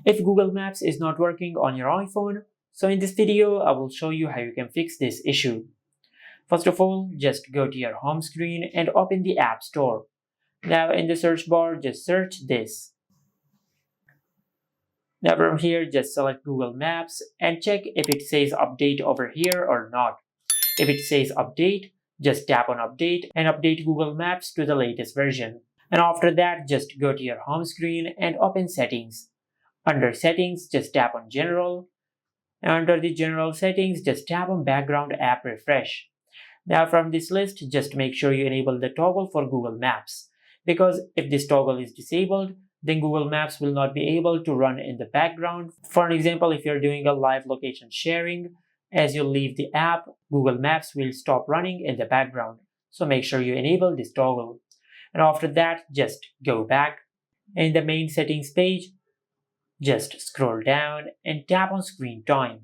if Google Maps is not working on your iPhone. So in this video, I will show you how you can fix this issue. First of all, just go to your home screen and open the App Store. Now in the search bar, just search this. Now from here, just select Google Maps and check if it says update over here or not. If it says update, just tap on update and update Google Maps to the latest version. And after that, just go to your home screen and open settings. Under settings, just tap on general. And under the general settings, just tap on background app refresh. Now from this list, just make sure you enable the toggle for Google Maps. Because if this toggle is disabled, then Google Maps will not be able to run in the background. For an example, if you're doing a live location sharing, as you leave the app, Google Maps will stop running in the background. So make sure you enable this toggle. And after that, just go back. In the main settings page, just scroll down and tap on screen time.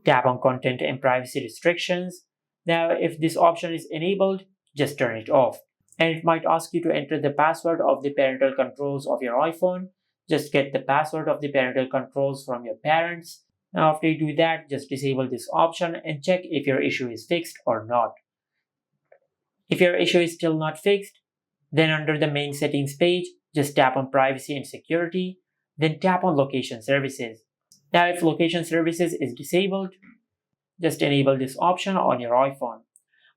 Tap on content and privacy restrictions. Now, if this option is enabled, just turn it off. And it might ask you to enter the password of the parental controls of your iPhone. Just get the password of the parental controls from your parents. Now after you do that, just disable this option and check if your issue is fixed or not. If your issue is still not fixed, then under the main settings page, just tap on privacy and security, then tap on location services. Now if location services is disabled, just enable this option on your iPhone.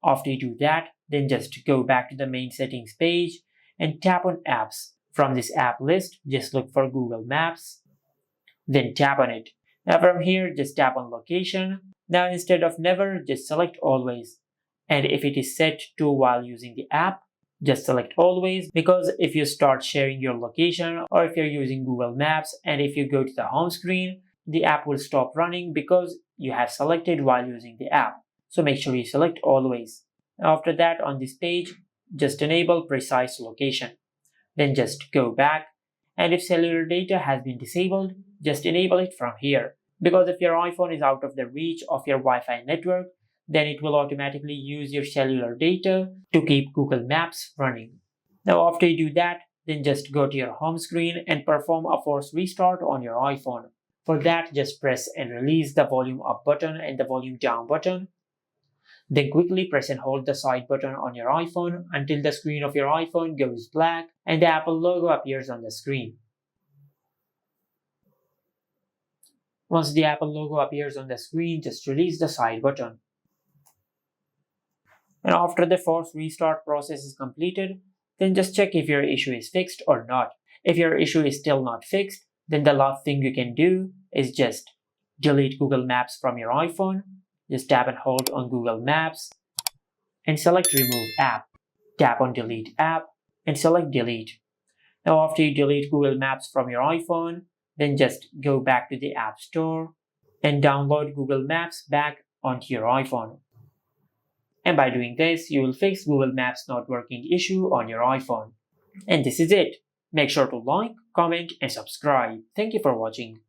After you do that, then just go back to the main settings page and tap on apps. From this app list, just look for Google Maps, then tap on it. Now from here, just tap on location. Now instead of never, just select always. And if it is set to while using the app, just select always, because if you start sharing your location or if you're using Google Maps and if you go to the home screen, the app will stop running because you have selected while using the app. So make sure you select always. After that, on this page, just enable precise location. Then just go back. And if cellular data has been disabled, just enable it from here. Because if your iPhone is out of the reach of your Wi-Fi network, then it will automatically use your cellular data to keep Google Maps running. Now after you do that, then just go to your home screen and perform a force restart on your iPhone. For that, just press and release the volume up button and the volume down button. Then quickly press and hold the side button on your iPhone until the screen of your iPhone goes black and the Apple logo appears on the screen. Once the Apple logo appears on the screen, just release the side button. And after the force restart process is completed, then just check if your issue is fixed or not. If your issue is still not fixed, then the last thing you can do is just delete Google Maps from your iPhone. Just tap and hold on Google Maps and select Remove App. Tap on Delete App and select Delete. Now after you delete Google Maps from your iPhone, then just go back to the App Store and download Google Maps back onto your iPhone. And by doing this, you will fix Google Maps not working issue on your iPhone. And this is it. Make sure to like, comment, and subscribe. Thank you for watching.